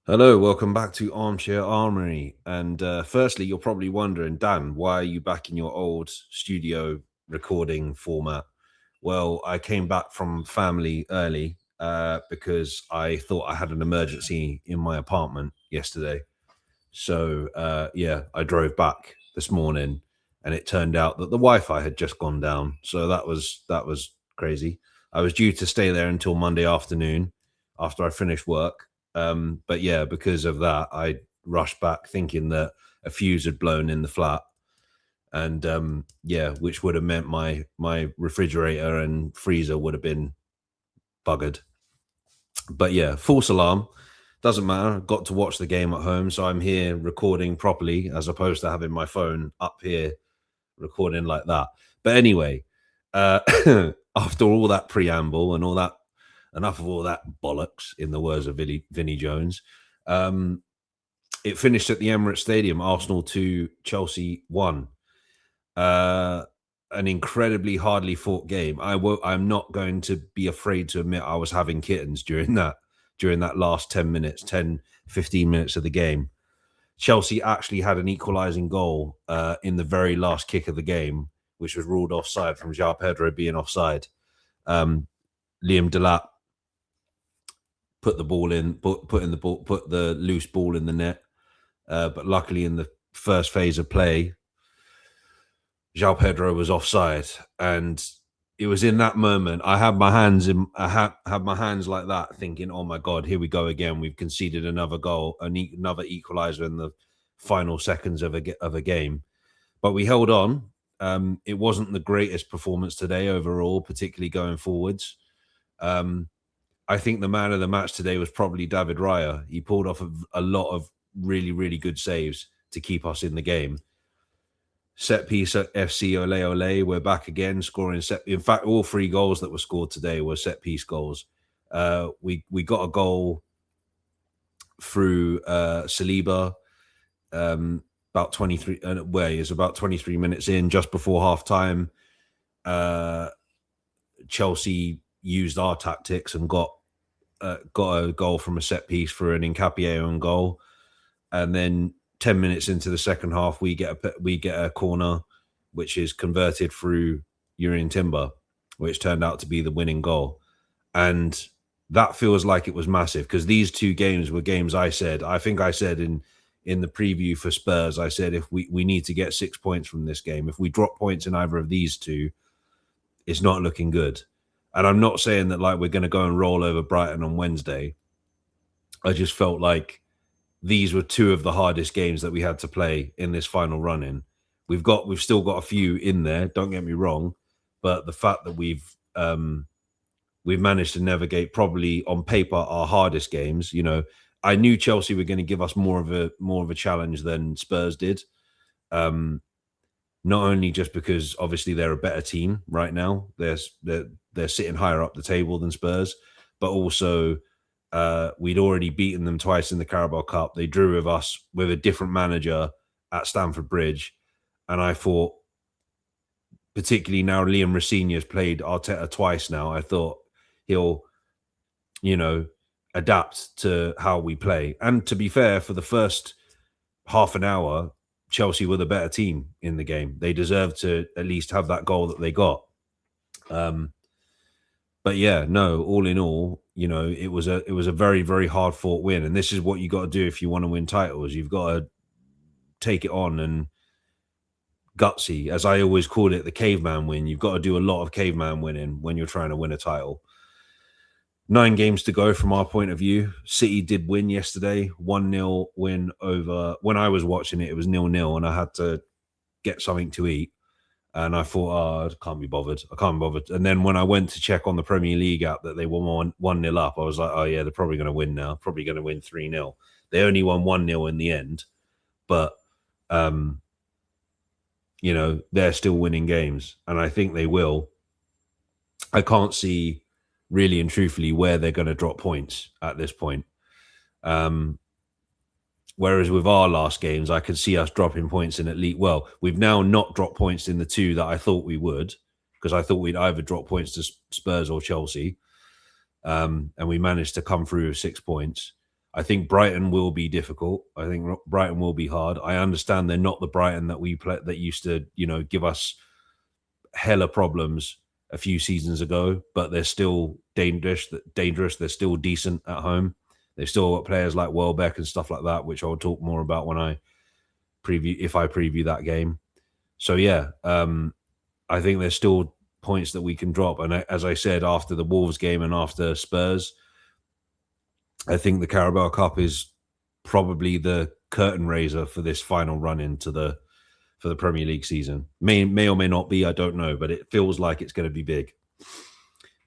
Hello, welcome back to Armchair Armory. And firstly, you're probably wondering, Dan, why are you back in your old studio recording format? Well, I came back from family early because I thought I had an emergency in my apartment yesterday. So yeah, I drove back this morning, and it turned out that the Wi-Fi had just gone down. So that was crazy. I was due to stay there until Monday afternoon after I finished work. But yeah, because of that, I rushed back thinking that a fuse had blown in the flat, and yeah, which would have meant my refrigerator and freezer would have been buggered. But yeah, false alarm. Doesn't matter. Got to watch the game at home, so I'm here recording properly as opposed to having my phone up here recording like that. But anyway, uh, after all that preamble and all that, enough of all that bollocks, in the words of Vinnie Jones, um, it finished at the Emirates Stadium. Arsenal 2, Chelsea 1. Uh, an incredibly hardly fought game. I'm not going to be afraid to admit I was having kittens during that last 10 minutes, 10, 15 minutes of the game. Chelsea actually had an equalising goal in the very last kick of the game, which was ruled offside from João Pedro being offside. Um, Liam Delap put the ball in, put the loose ball in the net. But luckily, in the first phase of play, João Pedro was offside, and it was in that moment I had my hands had my hands like that, thinking, "Oh my god, here we go again. We've conceded another goal, another equaliser in the final seconds of a game." But we held on. It wasn't the greatest performance today overall, particularly going forwards. Um, I think the man of the match today was probably David Raya. He pulled off a lot of really, really good saves to keep us in the game. Set piece at FC Ole Ole. We're back again, scoring set. In fact, all three goals that were scored today were set piece goals. We got a goal through Saliba, about 23. Where he is about 23 minutes in, just before half time. Chelsea used our tactics and got a goal from a set piece for an Nkapie own goal, and then 10 minutes into the second half, we get a corner, which is converted through Urian Timber, which turned out to be the winning goal. And that feels like it was massive, because these two games were games I think I said in the preview for Spurs, I said if we need to get 6 points from this game. If we drop points in either of these two, it's not looking good. And I'm not saying that like we're going to go and roll over Brighton on Wednesday. I just felt like these were two of the hardest games that we had to play in this final run in. We've still got a few in there, don't get me wrong, but the fact that we've managed to navigate probably on paper our hardest games. I knew Chelsea were going to give us more of a challenge than Spurs did. Not only just because obviously they're a better team right now, they're sitting higher up the table than Spurs, but also we'd already beaten them twice in the Carabao Cup. They drew with us with a different manager at Stamford Bridge, and I thought, particularly now Liam Rosenior's played Arteta twice now, I thought he'll, adapt to how we play. And to be fair, for the first half an hour, Chelsea were the better team in the game. They deserved to at least have that goal that they got. But yeah, no, all in all, it was a very, very hard fought win. And this is what you got to do if you want to win titles. You've got to take it on and gutsy, as I always called it, the caveman win. You've got to do a lot of caveman winning when you're trying to win a title. 9 games to go from our point of view. City did win yesterday, 1-0 win over. When I was watching it, it was 0-0, and I had to get something to eat. And I thought, I can't be bothered. And then when I went to check on the Premier League app that they won 1-0 up, I was like, oh, yeah, they're probably going to win now. Probably going to win 3-0. They only won 1-0 in the end. But, they're still winning games. And I think they will. I can't see really and truthfully where they're going to drop points at this point. Whereas with our last games, I could see us dropping points in at least. Well, we've now not dropped points in the two that I thought we would, because I thought we'd either drop points to Spurs or Chelsea. And we managed to come through with 6 points. I think Brighton will be difficult. I think Brighton will be hard. I understand they're not the Brighton that we play that used to, give us hella problems a few seasons ago, but they're still dangerous. Dangerous. They're still decent at home. They've still got players like Welbeck and stuff like that, which I'll talk more about when I preview that game. So yeah, I think there's still points that we can drop. And as I said, after the Wolves game and after Spurs, I think the Carabao Cup is probably the curtain raiser for this final run into for the Premier League season. May or may not be, I don't know, but it feels like it's going to be big.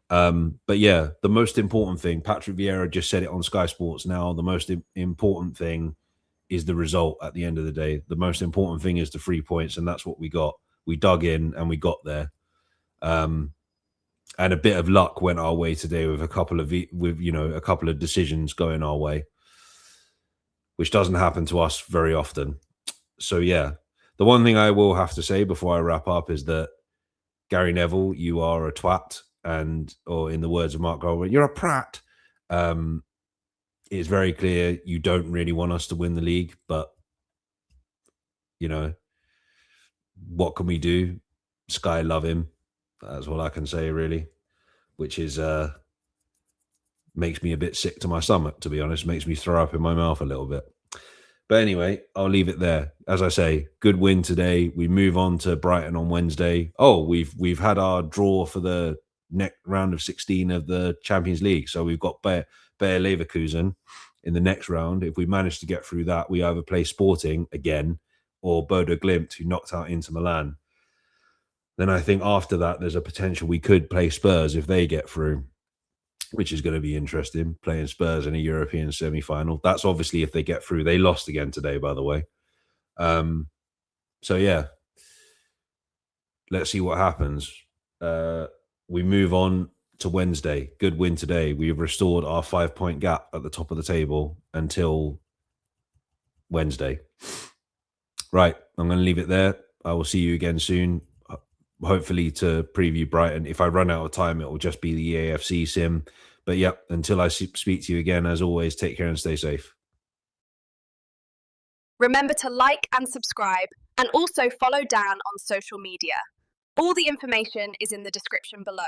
But yeah, the most important thing, Patrick Vieira just said it on Sky Sports now, the most important thing is the result at the end of the day. The most important thing is the 3 points, and that's what we got. We dug in and we got there. And a bit of luck went our way today with a couple of decisions going our way, which doesn't happen to us very often. So yeah, the one thing I will have to say before I wrap up is that Gary Neville, you are a twat, or in the words of Mark Goldwyn, you're a prat. It's very clear you don't really want us to win the league, but what can we do? Sky love him. That's all I can say, really, which is makes me a bit sick to my stomach, to be honest. Makes me throw up in my mouth a little bit. But anyway, I'll leave it there. As I say, good win today. We move on to Brighton on Wednesday. Oh, we've had our draw for the next round of 16 of the Champions League. So we've got Bayer Leverkusen in the next round. If we manage to get through that, we either play Sporting again or Bodo Glimt, who knocked out Inter Milan. Then I think after that, there's a potential we could play Spurs if they get through, which is going to be interesting, playing Spurs in a European semi-final. That's obviously if they get through. They lost again today, by the way. So yeah, let's see what happens. We move on to Wednesday. Good win today. We've restored our 5-point gap at the top of the table until Wednesday. Right, I'm going to leave it there. I will see you again soon, hopefully to preview Brighton. If I run out of time, it will just be the AFC sim. But yeah, until I speak to you again, as always, take care and stay safe. Remember to like and subscribe, and also follow Dan on social media. All the information is in the description below.